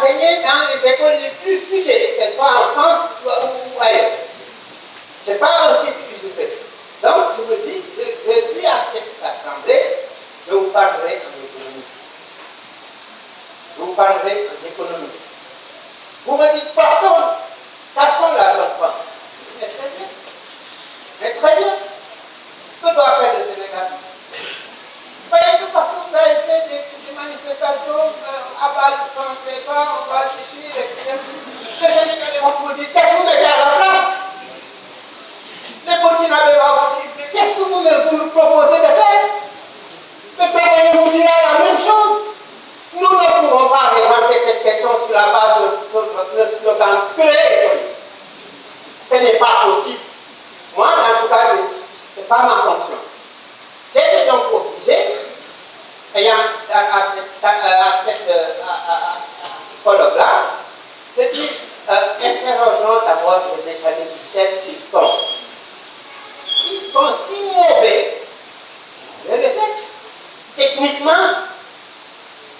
enseigner dans les écoles les plus fusées, qu'elles soient en France ou ailleurs. Ce n'est pas un titre que je fais. Donc, je me dis, je suis à cette assemblée, je vous parlerai en économie. Je vous parlerai en économie. Vous me dites, pardon, cachons la bonne femme. Mais très bien. Mais très bien. Que doit faire le Sénégal? Voyez que parce que vous avez fait des manifestations à base de son départ, on va réfléchir, etc. Les Sénégalais vont vous dire, qu'est-ce que vous mettez à la place? Les Burkinabés vont vous dire, qu'est-ce que vous nous proposez de faire? Le Bénin vous dira la même chose. Nous ne pouvons pas présenter cette question sur la base de slogan créé. Ce n'est pas possible. Moi, en tout cas, ce n'est pas ma fonction. J'étais donc obligé, ayant à cette colloque-là, de dire, interrogeons d'abord les mécanismes tels qu'ils sont. Ils sont si mauvais, je le sais. Techniquement,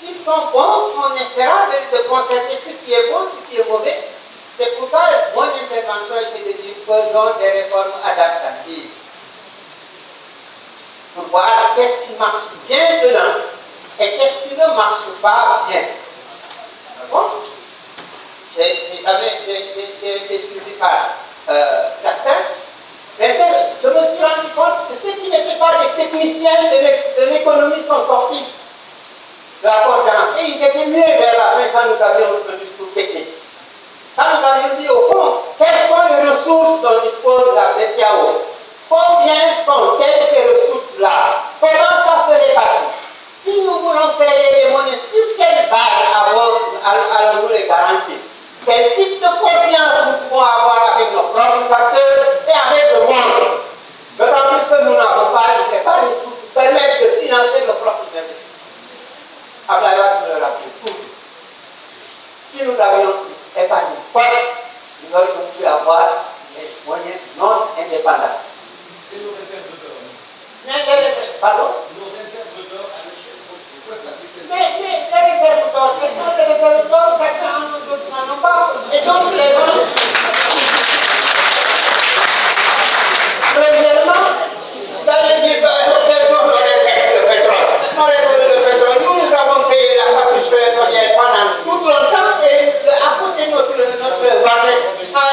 s'ils sont bons, on essaiera de constater ce qui est bon, ce qui est mauvais. C'est pourquoi la bonne intervention est de dire faisons des réformes adaptatives. Pour voir qu'est-ce qui marche bien dedans et qu'est-ce qui ne marche pas bien. D'accord? J'ai été suivi par certains, mais je me suis rendu compte que ceux qui n'étaient pas des techniciens de l'économie sont sortis de la conférence. Et ils étaient mieux vers la fin quand nous avions le discours technique. Quand nous avions dit au fond, quelles sont les ressources dont dispose la BCAO? Combien sont-elles ces ressources-là? Comment ça se répartit? Si nous voulons créer des monnaies, sur quelle base allons-nous les garantir? Quel type de confiance nous pouvons avoir avec nos propres acteurs et avec le monde? D'autant plus que nous n'avons pas l'épargne pour permettre de financer nos propres investissements. Abdoulaye Wade nous le rappelle tout. Si nous avions épargné forte, nous aurions pu avoir des moyens non indépendants. Et nos réserves d'or. Pardon? Nos réserves d'or à l'échelle politique. Mais les réserves d'or, elles sont des réserves d'or, certains n'en ont pas. Et donc les gens. Premièrement, vous allez dire, quelles sont nos réserves de pétrole? Nos réserves de pétrole, nous avons payé la facture pétrolière pendant tout longtemps et à côté de notre voisin a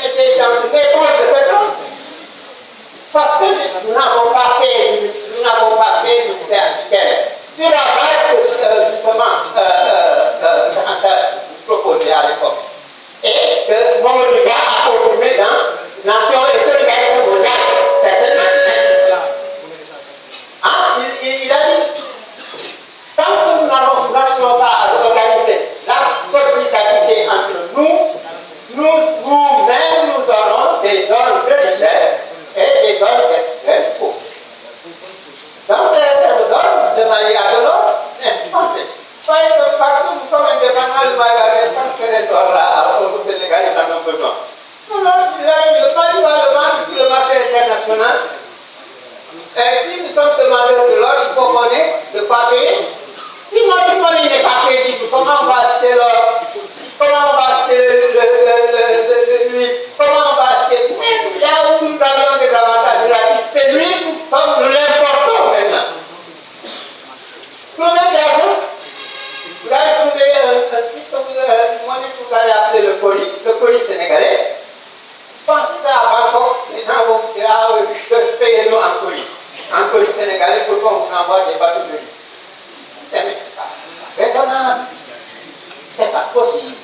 été dans une éponge de pétrole. Parce que nous n'avons pas fait de vertical. Sur la base que justement proposé à l'époque. Et que Mamadou Dia a confirmé dans Nation et Solidarité mondiale. Certainement. Il a dit, tant que nous n'arriverons pas à organiser la solidarité entre nous-mêmes, nous aurons des zones de richesse et des zones d'extrême pauvreté. Donc, les réserves d'or, de manière à de l'autre, parce que nous sommes indépendants, le Mali quand les d'or là, au Sénégal, ils en ont besoin. Le Mali va le vendre sur le marché international. Et si nous sommes demandeurs de l'or, il faut qu'on ait de quoi payer. Si notre monnaie n'est pas crédible, comment on va acheter l'or? Comment on va acheter l'huile? Comment on va acheter tout? Là où nous avions des avantages relatifs, c'est l'huile comme nous l'importons maintenant. Trouvez de l'argent? Vous allez trouver une monnaie que vous allez appeler le colis sénégalais. Pensez à Bangkok, les gens vont dire, ah oui, payez-nous en colis sénégalais pour qu'on vous envoie des bateaux de riz. C'est pas raisonnable. C'est pas possible.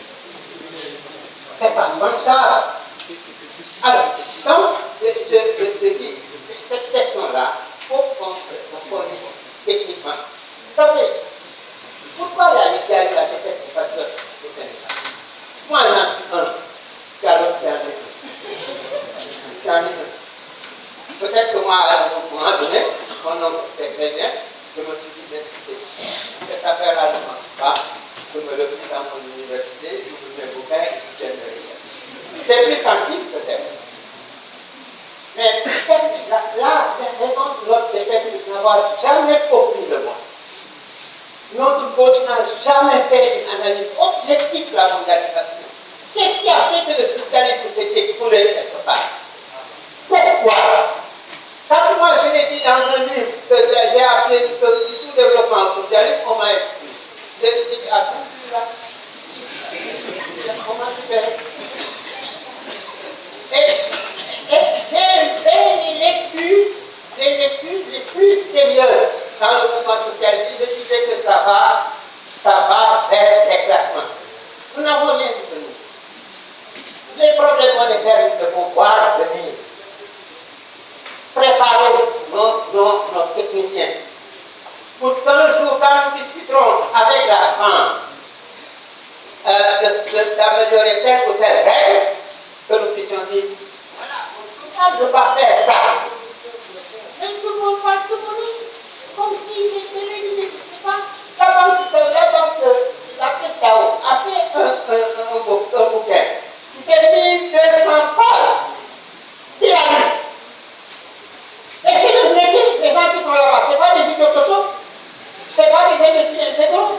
C'est pas pensable. Alors, donc, cette question-là, il faut qu'on se pose techniquement. Vous savez, pourquoi la Nicarague a fait cette facteur au Sénégal? Moi, j'en ai un. Carlos qui en est un. J'en ai un. Peut-être que moi, à un moment donné, mon nom c'est très bien, je me suis dit, cette affaire-là ne marche pas. Je me le fais dans mon université, je vous mets bouquin et je tiens de rien. C'est plus tranquille peut-être. Mais la raison de l'autre défaite, c'est de n'avoir jamais compris le monde. notre gauche n'a jamais fait une analyse objective de la mondialisation. Qu'est-ce qui a fait que le socialisme s'est écroulé quelque part? Pourquoi? Quand moi je l'ai dit dans un livre que j'ai appelé du sous-développement socialiste, on m'a expliqué. J'ai dit à tout là. Comment tu fais? Et des lectures les plus sérieuses dans le mouvement socialiste, je disais que ça va vers l'éclatement. Nous n'avons rien dit de nous. Les problèmes monétaires de pouvoir venir. Préparer nos techniciens pour qu'un jour, quand nous discuterons avec la France d'améliorer telle ou telle règle, que nous puissions dire, voilà, on ne peut pas faire ça. Mais tout le monde parle tout le monde, comme si les télés n'existaient pas. La banque de la PSAO a fait un bouquin qui fait 1200 pages. Qui a lu? Et c'est le métier, les gens qui sont là-bas, ce n'est pas des idiots sociaux, ce n'est pas des imbéciles intégraux.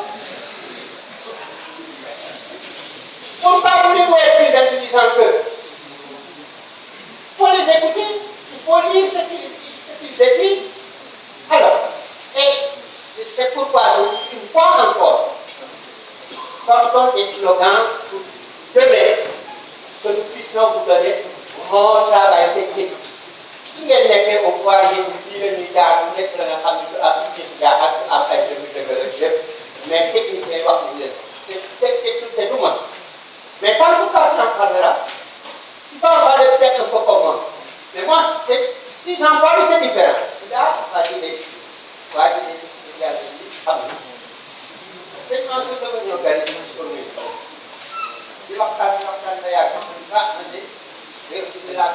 Pourquoi voulez-vous être plus intelligent qu'eux? Il faut les écouter, il faut lire ce qu'ils écrivent. Alors, et c'est pourquoi, une fois encore, sortons des slogans pour demain, que nous puissions vous donner mon travail technique. Qui ngeen nekkee au pouvoir yi ñu leen di jaar bu nekk la nga xam ne ak ci jaar ak ay dëgg yëpp mais technicien yi wax nañ leen c'est tout moi. Mais quand vous parlez en parlera, tu vas en parler peut-être un peu comme moi. Mais moi, si j'en parle, c'est différent. Là, on va dire, c'est quand nous sommes organisés pour nous. Il va faire un voyage, il va amener, et il va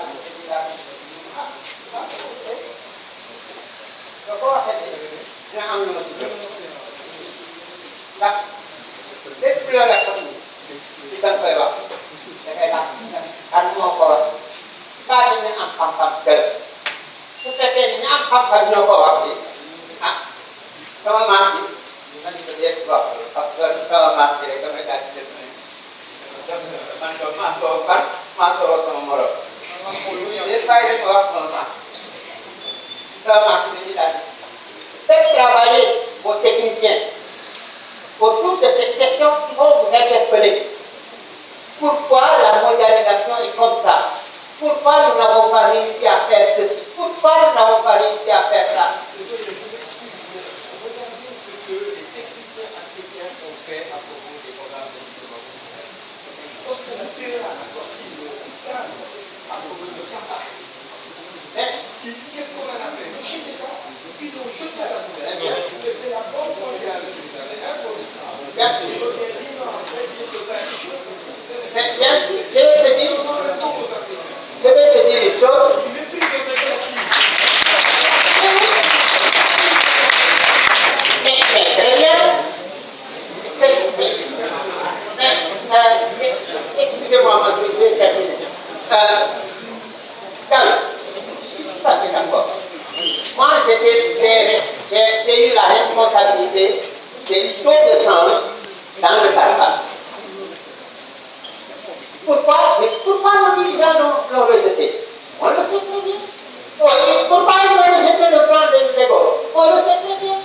donc, on va faire des gens ndax lépp la nga xam ni li nga koy wax da ngay laaj kan moo ko wax pas dañu am xam-xam kër su fekkee ni ñu am xam-xam ñoo ko wax bi ah sama maas bi man ko dee wax parce que sama maas bi rek damay daal di def man ko maa ko sama morom des fois rek wax sama maas sama maas bi dañuy daal di faites travailler vos techniciens autour de cette question qui vont vous interpeller. Pourquoi la mondialisation est comme ça? Pourquoi nous n'avons pas réussi à faire ceci? Pourquoi nous n'avons pas réussi à faire ça? Regardez ce que les techniciens africains ont fait à propos des programmes de développement social. Lorsque vous serez à la sortie de ça, à propos de Capas, qu'est-ce qu'on en a fait? Ils l'ont jeté à la poubelle. C'est la Banque mondiale. Bien sûr. Je vais te dire une chose. Très bien. Excusez-moi, je vais terminer. Tout à fait d'accord. Moi, j'ai eu la responsabilité des taux de change dans le Calpas. Pourquoi nos dirigeants l'ont rejeté? On le sait très bien. Pourquoi ils ont rejeté le plan de Lagos? On le sait très bien.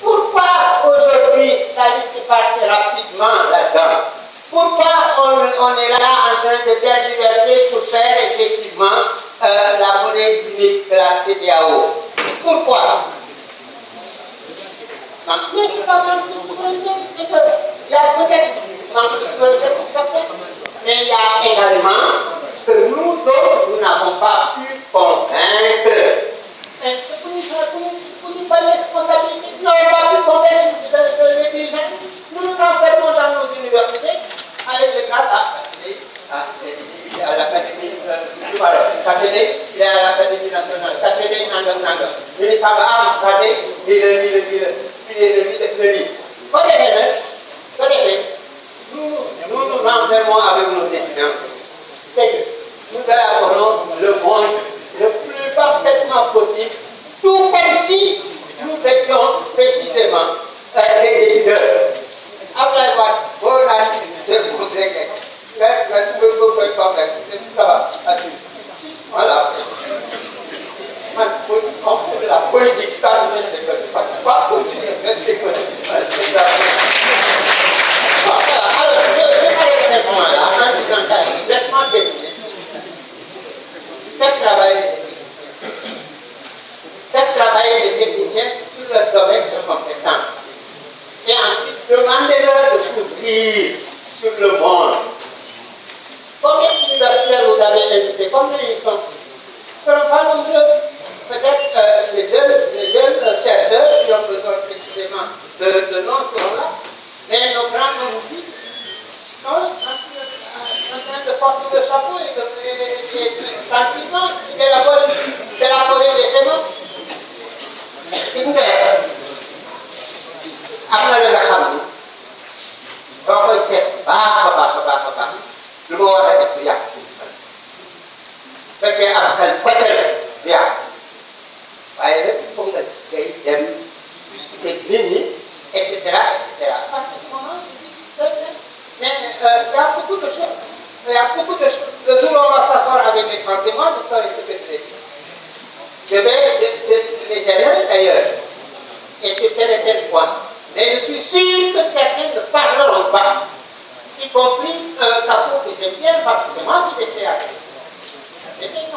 Pourquoi aujourd'hui ça risque de passer rapidement là-dedans? Pourquoi on est là en train de tergiverser pour faire effectivement la monnaie unique de la CEDEAO? Pourquoi? Mais c'est pas mal de pression, c'est qu'il y a peut-être manque de pression pour certains, mais il y a également que nous autres, nous n'avons pas pu convaincre. Mais vous n'avez pas de responsabilité, nous n'avons pas pu convaincre les dirigeants. Nous nous enfermons dans nos universités avec le cadre à l'Académie nationale, Académie nationale, mais ça va, ça nous enfermons avec nos étudiants. Nous élaborons le monde le plus parfaitement possible, tout comme si nous étions précisément des décideurs. parcourir sur le monde. Combien d'universitaires vous avez invités? Combien ils sont? Ils ne seront pas nombreux. Peut-être les jeunes chercheurs qui ont besoin précisément de noms seront là. Mais nos grands nommes aussi sont en train de porter le chapeau et tranquillement d'élaborer des schémas. Après le Hamdi, donc il s'est lu ma war a def du yàq bu fekkee am xel peut-être du yàq waaye nag foog nga day dem discuter nit ñi et cetera et cetera. À ce moment mais il y a beaucoup de choses. Il y a beaucoup de choses. Le jour où on va s'asseoir avec les Français, moi je saurais ce que je vais dire. Je vais les gérer d'ailleurs et sur tel et tel point. Mais je suis sûr que certains ne parleront pas. Y compris Capot que j'aime bien parce que moi je l'ai fait avec. C'est une